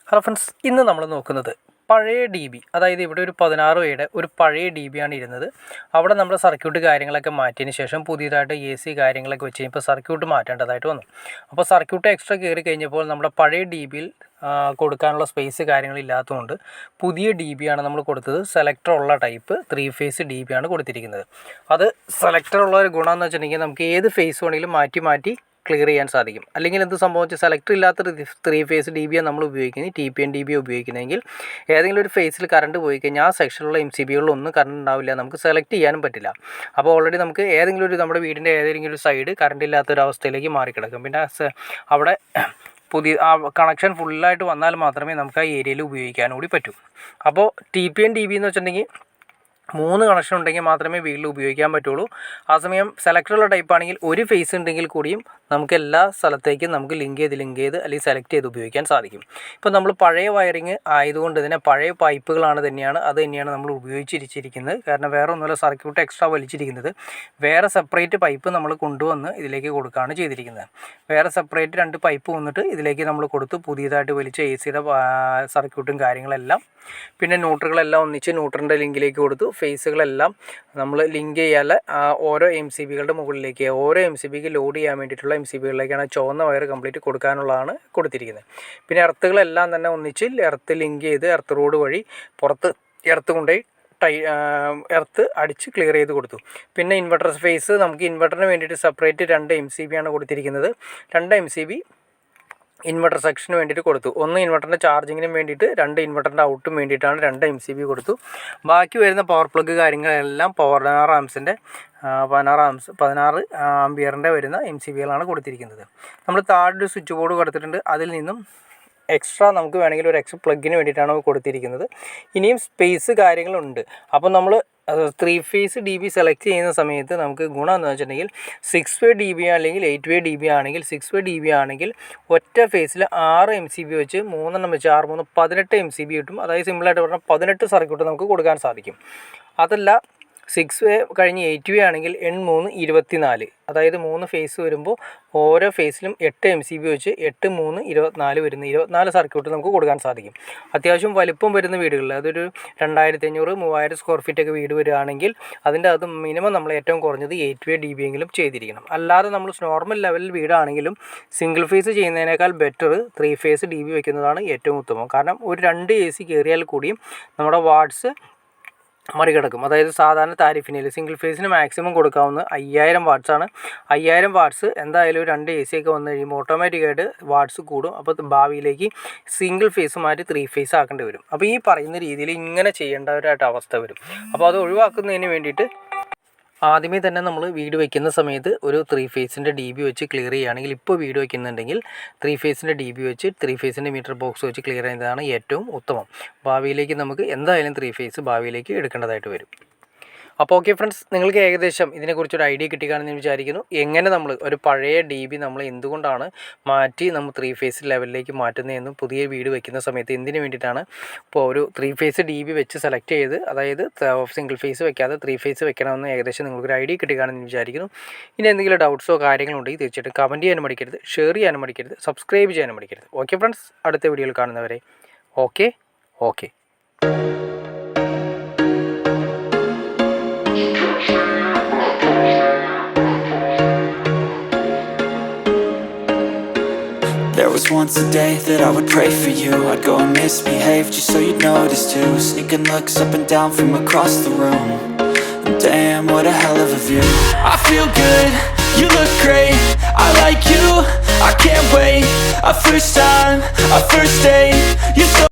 Hello friends, ഇന്ന് നമ്മൾ നോക്കുന്നത് പഴയ ഡി ബി, അതായത് ഇവിടെ ഒരു 16 ഒരു പഴയ ഡി ബി ആണ് ഇരുന്നത്. അവിടെ നമ്മുടെ സർക്യൂട്ട് കാര്യങ്ങളൊക്കെ മാറ്റിയതിന് ശേഷം പുതിയതായിട്ട് എ സി കാര്യങ്ങളൊക്കെ വെച്ച് കഴിഞ്ഞപ്പോൾ സർക്യൂട്ട് മാറ്റേണ്ടതായിട്ട് വന്നു. അപ്പോൾ സർക്യൂട്ട് എക്സ്ട്രാ കയറി കഴിഞ്ഞപ്പോൾ നമ്മുടെ പഴയ ഡി ബിയിൽ കൊടുക്കാനുള്ള സ്പേസ് കാര്യങ്ങളില്ലാത്തതുകൊണ്ട് പുതിയ ഡി ബി ആണ് നമ്മൾ കൊടുത്തത്. സെലക്ടർ ഉള്ള ടൈപ്പ് 3 ഫേസ് ഡി ബി ആണ് കൊടുത്തിരിക്കുന്നത്. അത് സെലക്ടർ ഉള്ള ഒരു ഗുണമെന്ന് വെച്ചിട്ടുണ്ടെങ്കിൽ നമുക്ക് ഏത് ഫേസ് വേണമെങ്കിലും മാറ്റി ക്ലിയർ ചെയ്യാൻ സാധിക്കും. അല്ലെങ്കിൽ എന്ത് സംഭവിച്ചാൽ സെലക്ടർ ഇല്ലാത്ത 3 ഫേസ് ഡി ബിയാണ് നമ്മൾ ഉപയോഗിക്കുന്നത്, TPN ഡി ബി ഉപയോഗിക്കുന്നതെങ്കിൽ ഏതെങ്കിലും ഒരു ഫേസിൽ കറണ്ട് പോയി കഴിഞ്ഞാൽ ആ സെക്ഷനിലുള്ള MCBകളിലൊന്നും കറണ്ട് ഉണ്ടാവില്ല, നമുക്ക് സെലക്ട് ചെയ്യാനും പറ്റില്ല. അപ്പോൾ ഓൾറെഡി നമുക്ക് ഏതെങ്കിലും ഒരു നമ്മുടെ വീടിൻ്റെ ഏതെങ്കിലും ഒരു സൈഡ് കറണ്ട് ഇല്ലാത്തൊരവസ്ഥയിലേക്ക് മാറിക്കിടക്കും. പിന്നെ അവിടെ പുതിയ കണക്ഷൻ ഫുള്ളായിട്ട് വന്നാൽ മാത്രമേ നമുക്ക് ആ ഏരിയയിൽ ഉപയോഗിക്കാൻ കൂടി പറ്റൂ. അപ്പോൾ TPN ഡി ബി എന്ന് വെച്ചിട്ടുണ്ടെങ്കിൽ 3 കണക്ഷൻ ഉണ്ടെങ്കിൽ മാത്രമേ വീട്ടിൽ ഉപയോഗിക്കാൻ പറ്റുള്ളൂ. ആ സമയം സെലക്ടറുള്ള ടൈപ്പ് ആണെങ്കിൽ ഒരു ഫേസ് ഉണ്ടെങ്കിൽ കൂടിയും നമുക്ക് എല്ലാ സ്ഥലത്തേക്കും നമുക്ക് ലിങ്ക് ചെയ്ത് അല്ലെങ്കിൽ സെലക്ട് ചെയ്ത് ഉപയോഗിക്കാൻ സാധിക്കും. ഇപ്പോൾ നമ്മൾ പഴയ വയറിങ് ആയതുകൊണ്ട് തന്നെ പഴയ പൈപ്പുകളാണ് അത് തന്നെയാണ് നമ്മൾ ഉപയോഗിച്ചിരിക്കുന്നത്. കാരണം വേറെ ഒന്നുമില്ല, സർക്യൂട്ട് എക്സ്ട്രാ വലിച്ചിരിക്കുന്നത് വേറെ സെപ്പറേറ്റ് പൈപ്പ് നമ്മൾ കൊണ്ടുവന്ന് ഇതിലേക്ക് കൊടുക്കുകയാണ് ചെയ്തിരിക്കുന്നത്. വേറെ സെപ്പറേറ്റ് 2 പൈപ്പ് വന്നിട്ട് ഇതിലേക്ക് നമ്മൾ കൊടുത്ത് പുതിയതായിട്ട് വലിച്ച AC-യുടെ സർക്യൂട്ടും കാര്യങ്ങളെല്ലാം, പിന്നെ ന്യൂട്രലുകളെല്ലാം ഒന്നിച്ച് ന്യൂട്രലിൻ്റെ ലിങ്കിലേക്ക് കൊടുത്തു. ഫേസുകളെല്ലാം നമ്മൾ ലിങ്ക് ചെയ്യാതെ ഓരോ MCBകളുടെ മുകളിലേക്ക്, ഓരോ MCBക്ക് ലോഡ് ചെയ്യാൻ വേണ്ടിയിട്ടുള്ള MCBകളിലേക്കാണ് ചുവന്ന വയർ കംപ്ലീറ്റ് കൊടുക്കാനുള്ളതാണ് കൊടുത്തിരിക്കുന്നത്. പിന്നെ എർത്തുകളെല്ലാം തന്നെ ഒന്നിച്ച് എർത്ത് ലിങ്ക് ചെയ്ത് എർത്ത് റോഡ് വഴി പുറത്ത് എർത്ത് കൊണ്ടുപോയി എർത്ത് അടിച്ച് ക്ലിയർ ചെയ്ത് കൊടുത്തു. പിന്നെ ഇൻവെർട്ടർ ഫേസ് നമുക്ക് ഇൻവെർട്ടറിന് വേണ്ടിയിട്ട് സെപ്പറേറ്റ് 2 MCB ആണ് കൊടുത്തിരിക്കുന്നത്. 2 MCB ഇൻവെർട്ടർ സെക്ഷന് വേണ്ടിയിട്ട് കൊടുത്തു. ഒന്ന് ഇൻവെർട്ടറിൻ്റെ ചാർജിങ്ങിനും വേണ്ടിയിട്ട്, 2 ഇൻവെർട്ടറിൻ്റെ ഔട്ടും വേണ്ടിയിട്ടാണ് 2 MCB കൊടുത്തു. ബാക്കി വരുന്ന പവർ പ്ലഗ് കാര്യങ്ങളെല്ലാം 16 ആംപിയറിൻ്റെ വരുന്ന MCBകളാണ് കൊടുത്തിരിക്കുന്നത്. നമ്മൾ താഴെ ഒരു സ്വിച്ച് ബോർഡ് കൊടുത്തിട്ടുണ്ട്. അതിൽ നിന്നും എക്സ്ട്രാ നമുക്ക് വേണമെങ്കിൽ ഒരു എക്സ്ട്രാ പ്ലഗിന് വേണ്ടിയിട്ടാണ് കൊടുത്തിരിക്കുന്നത്. ഇനിയും സ്പേസ് കാര്യങ്ങളുണ്ട്. അപ്പോൾ നമ്മൾ 3 ഫേസ് ഡി ബി സെലക്ട് ചെയ്യുന്ന സമയത്ത് നമുക്ക് ഗുണം എന്ന് വെച്ചിട്ടുണ്ടെങ്കിൽ 6 വേ ഡി ബി അല്ലെങ്കിൽ 8 വേ ഡി ബി ആണെങ്കിൽ 6 വേ ഡി ബി ആണെങ്കിൽ ഒറ്റ ഫേസിൽ 6 MCB വെച്ച് 3 വെച്ച് 6 3 18 MCB കിട്ടും. അതായത് സിമ്പിളായിട്ട് പറഞ്ഞാൽ 18 സർക്യൂട്ട് നമുക്ക് കൊടുക്കാൻ സാധിക്കും. അതല്ല 6 വേ കഴിഞ്ഞ് 8 വേ ആണെങ്കിൽ 3 24, അതായത് 3 ഫേസ് വരുമ്പോൾ ഓരോ ഫേസിലും 8 MCB വെച്ച് 8 3 24 വരുന്ന 24 സർക്യൂട്ട് നമുക്ക് കൊടുക്കാൻ സാധിക്കും. അത്യാവശ്യം വലിപ്പം വരുന്ന വീടുകളിൽ, അതൊരു 2500-3000 സ്ക്വയർ ഫീറ്റ് ഒക്കെ വീട് വരികയാണെങ്കിൽ അതിൻ്റെ അത് മിനിമം നമ്മൾ ഏറ്റവും കുറഞ്ഞത് 8 വേ ഡി ബി എങ്കിലും ചെയ്തിരിക്കണം. അല്ലാതെ നമ്മൾ നോർമൽ ലെവലിൽ വീടാണെങ്കിലും സിംഗിൾ ഫേസ് ചെയ്യുന്നതിനേക്കാൾ ബെറ്റർ 3 ഫേസ് ഡി ബി വയ്ക്കുന്നതാണ് ഏറ്റവും ഉത്തമം. കാരണം ഒരു 2 AC കയറിയാൽ കൂടിയും നമ്മുടെ വാട്ട്സ് മറികടക്കും. അതായത് സാധാരണ താരിഫിനിൽ സിംഗിൾ ഫേസിന് മാക്സിമം കൊടുക്കാവുന്ന 5000 വാട്ട്സ് ആണ്. 5000 വാട്ട്സ് എന്തായാലും 2 AC ഒക്കെ വന്നു കഴിയുമ്പോൾ ഓട്ടോമാറ്റിക്കായിട്ട് വാട്ട്സ് കൂടും. അപ്പോൾ ഭാവിയിലേക്ക് സിംഗിൾ ഫേസ് മാറ്റി 3 ഫേസ് ആക്കേണ്ടി വരും. അപ്പോൾ ഈ പറയുന്ന രീതിയിൽ ഇങ്ങനെ ചെയ്യേണ്ടവരായിട്ട് അവസ്ഥ വരും. അപ്പോൾ അത് ഒഴിവാക്കുന്നതിന് വേണ്ടിയിട്ട് ആദ്യമേ തന്നെ നമ്മൾ വീട് വയ്ക്കുന്ന സമയത്ത് ഒരു 3 ഫേസിൻ്റെ ഡി ബി വെച്ച് ക്ലിയർ ചെയ്യുകയാണെങ്കിൽ, ഇപ്പോൾ വീട് വയ്ക്കുന്നുണ്ടെങ്കിൽ 3 ഫേസിൻ്റെ ഡി ബി വെച്ച് 3 ഫേസിൻ്റെ മീറ്റർ ബോക്സ് വെച്ച് ക്ലിയർ ചെയ്യുന്നതാണ് ഏറ്റവും ഉത്തമം. ഭാവിയിലേക്ക് നമുക്ക് എന്തായാലും 3 ഫേസ് ഭാവിയിലേക്ക് എടുക്കേണ്ടതായിട്ട് വരും. അപ്പോൾ ഓക്കെ ഫ്രണ്ട്സ്, നിങ്ങൾക്ക് ഏകദേശം ഇതിനെക്കുറിച്ചൊരു ഐഡിയ കിട്ടിക്കാണെന്ന് ഞാൻ വിചാരിക്കുന്നു. എങ്ങനെ നമ്മൾ ഒരു പഴയ ഡി ബി നമ്മൾ എന്തുകൊണ്ടാണ് മാറ്റി നമ്മൾ 3 ഫേസ് ലെവലിലേക്ക് മാറ്റുന്നതെന്നും പുതിയ വീട് വയ്ക്കുന്ന സമയത്ത് എന്തിനു വേണ്ടിയിട്ടാണ് ഇപ്പോൾ ഒരു 3 ഫേസ് ഡി ബി വെച്ച് സെലക്ട് ചെയ്ത്, അതായത് സിംഗിൾ ഫേസ് വെക്കാതെ 3 ഫേസ് വെക്കണമെന്ന് ഏകദേശം നിങ്ങൾക്കൊരു ഐഡിയ കിട്ടിക്കാണെന്ന് വിചാരിക്കുന്നു. ഇനി എന്തെങ്കിലും ഡൗട്ട്സോ കാര്യങ്ങളോ ഉണ്ടെങ്കിൽ തീർച്ചയായിട്ടും കമൻറ്റ് ചെയ്യാനും മടിക്കരുത്, ഷെയർ ചെയ്യാനും മടിക്കരുത്, സബ്സ്ക്രൈബ് ചെയ്യാനും മടിക്കരുത്. ഓക്കെ ഫ്രണ്ട്സ്, അടുത്ത വീഡിയോയിൽ കാണുന്നവരെ okay. There was once a day that I would pray for you. I'd go and misbehave just so you'd notice too. Sneaking looks up and down from across the room. And damn, what a hell of a view. I feel good, you look great, I like you, I can't wait. A first time, a first date, you're so